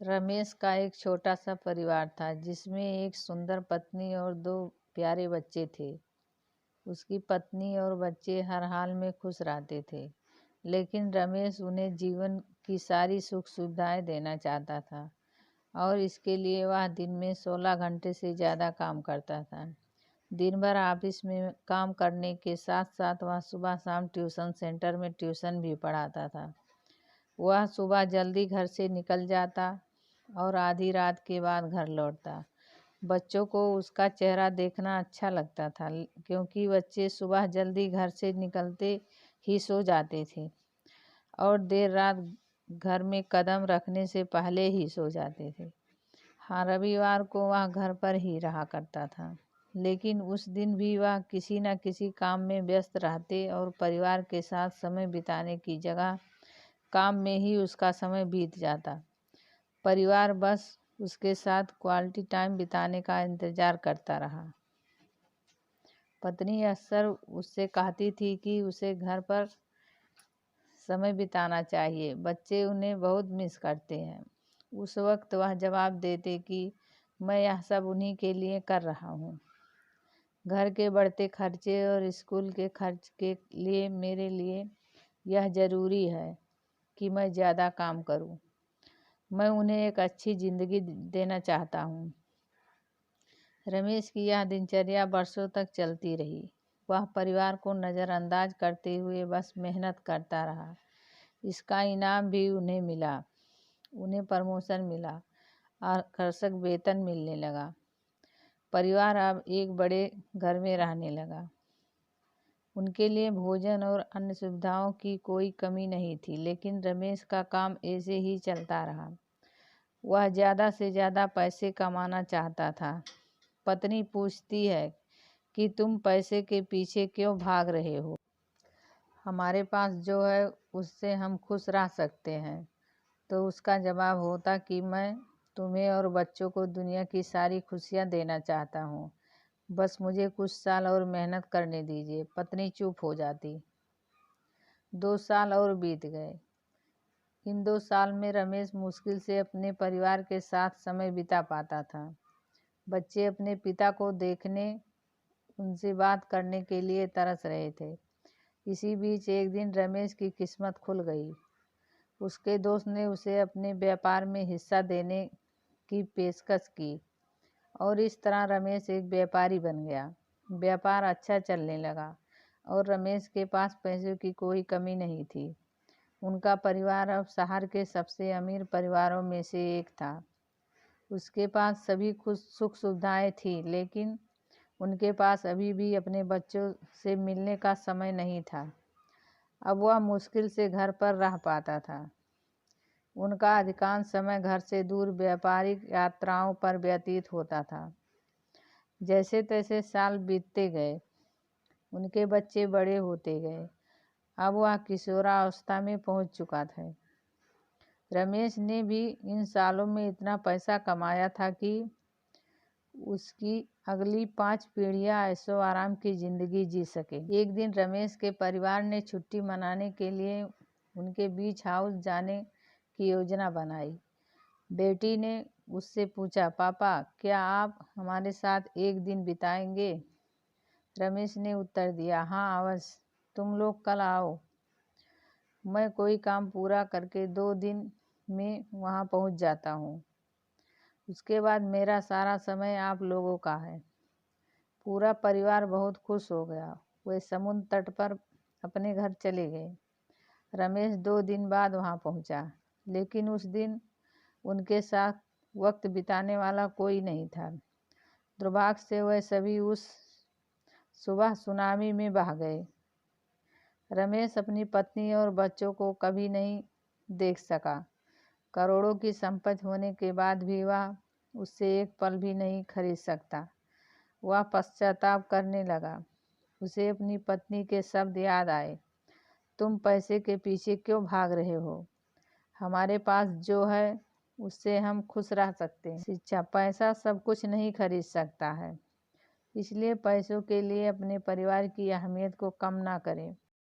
रमेश का एक छोटा सा परिवार था जिसमें एक सुंदर पत्नी और 2 प्यारे बच्चे थे। उसकी पत्नी और बच्चे हर हाल में खुश रहते थे, लेकिन रमेश उन्हें जीवन की सारी सुख सुविधाएं देना चाहता था और इसके लिए वह दिन में 16 घंटे से ज़्यादा काम करता था। दिन भर ऑफिस में काम करने के साथ साथ वह सुबह शाम ट्यूशन सेंटर में ट्यूशन भी पढ़ाता था। वह सुबह जल्दी घर से निकल जाता और आधी रात के बाद घर लौटता। बच्चों को उसका चेहरा देखना अच्छा लगता था, क्योंकि बच्चे सुबह जल्दी घर से निकलते ही सो जाते थे और देर रात घर में कदम रखने से पहले ही सो जाते थे। हाँ, रविवार को वह घर पर ही रहा करता था, लेकिन उस दिन भी वह किसी न किसी काम में व्यस्त रहते और परिवार के साथ समय बिताने की जगह काम में ही उसका समय बीत जाता। परिवार बस उसके साथ क्वालिटी टाइम बिताने का इंतज़ार करता रहा। पत्नी अक्सर उससे कहती थी कि उसे घर पर समय बिताना चाहिए, बच्चे उन्हें बहुत मिस करते हैं। उस वक्त वह जवाब देते कि मैं यह सब उन्हीं के लिए कर रहा हूँ। घर के बढ़ते खर्चे और स्कूल के खर्च के लिए मेरे लिए यह ज़रूरी है कि मैं ज़्यादा काम करूँ। मैं उन्हें एक अच्छी ज़िंदगी देना चाहता हूँ। रमेश की यह दिनचर्या वर्षों तक चलती रही। वह परिवार को नज़रअंदाज करते हुए बस मेहनत करता रहा। इसका इनाम भी उन्हें मिला। उन्हें प्रमोशन मिला, आकर्षक वेतन मिलने लगा। परिवार अब एक बड़े घर में रहने लगा। उनके लिए भोजन और अन्य सुविधाओं की कोई कमी नहीं थी, लेकिन रमेश का काम ऐसे ही चलता रहा। वह ज़्यादा से ज़्यादा पैसे कमाना चाहता था। पत्नी पूछती है कि तुम पैसे के पीछे क्यों भाग रहे हो? हमारे पास जो है उससे हम खुश रह सकते हैं। तो उसका जवाब होता कि मैं तुम्हें और बच्चों को दुनिया की सारी खुशियाँ देना चाहता हूँ। बस मुझे कुछ साल और मेहनत करने दीजिए। पत्नी चुप हो जाती। 2 साल और बीत गए। इन 2 साल में रमेश मुश्किल से अपने परिवार के साथ समय बिता पाता था। बच्चे अपने पिता को देखने, उनसे बात करने के लिए तरस रहे थे। इसी बीच एक दिन रमेश की किस्मत खुल गई। उसके दोस्त ने उसे अपने व्यापार में हिस्सा देने की पेशकश की और इस तरह रमेश एक व्यापारी बन गया। व्यापार अच्छा चलने लगा और रमेश के पास पैसों की कोई कमी नहीं थी। उनका परिवार अब शहर के सबसे अमीर परिवारों में से एक था। उसके पास सभी सुख सुविधाएं थी, लेकिन उनके पास अभी भी अपने बच्चों से मिलने का समय नहीं था। अब वह मुश्किल से घर पर रह पाता था। उनका अधिकांश समय घर से दूर व्यापारिक यात्राओं पर व्यतीत होता था। जैसे तैसे साल बीतते गए। उनके बच्चे बड़े होते गए। अब वह किशोरावस्था में पहुंच चुका था। रमेश ने भी इन सालों में इतना पैसा कमाया था कि उसकी अगली 5 पीढ़ियां ऐशो आराम की ज़िंदगी जी सके। एक दिन रमेश के परिवार ने छुट्टी मनाने के लिए उनके बीच हाउस जाने की योजना बनाई। बेटी ने उससे पूछा, पापा क्या आप हमारे साथ एक दिन बिताएंगे? रमेश ने उत्तर दिया, हाँ अवश्य, तुम लोग कल आओ। मैं कोई काम पूरा करके 2 दिन में वहाँ पहुँच जाता हूँ। उसके बाद मेरा सारा समय आप लोगों का है। पूरा परिवार बहुत खुश हो गया। वे समुद्र तट पर अपने घर चले गए। रमेश 2 दिन बाद वहाँ पहुँचा, लेकिन उस दिन उनके साथ वक्त बिताने वाला कोई नहीं था। दुर्भाग्य से वह सभी उस सुबह सुनामी में बह गए। रमेश अपनी पत्नी और बच्चों को कभी नहीं देख सका। करोड़ों की संपत्ति होने के बाद भी वह उससे एक पल भी नहीं खरीद सकता। वह पश्चाताप करने लगा। उसे अपनी पत्नी के शब्द याद आए, तुम पैसे के पीछे क्यों भाग रहे हो? हमारे पास जो है उससे हम खुश रह सकते हैं। शिक्षा, पैसा सब कुछ नहीं खरीद सकता है, इसलिए पैसों के लिए अपने परिवार की अहमियत को कम ना करें।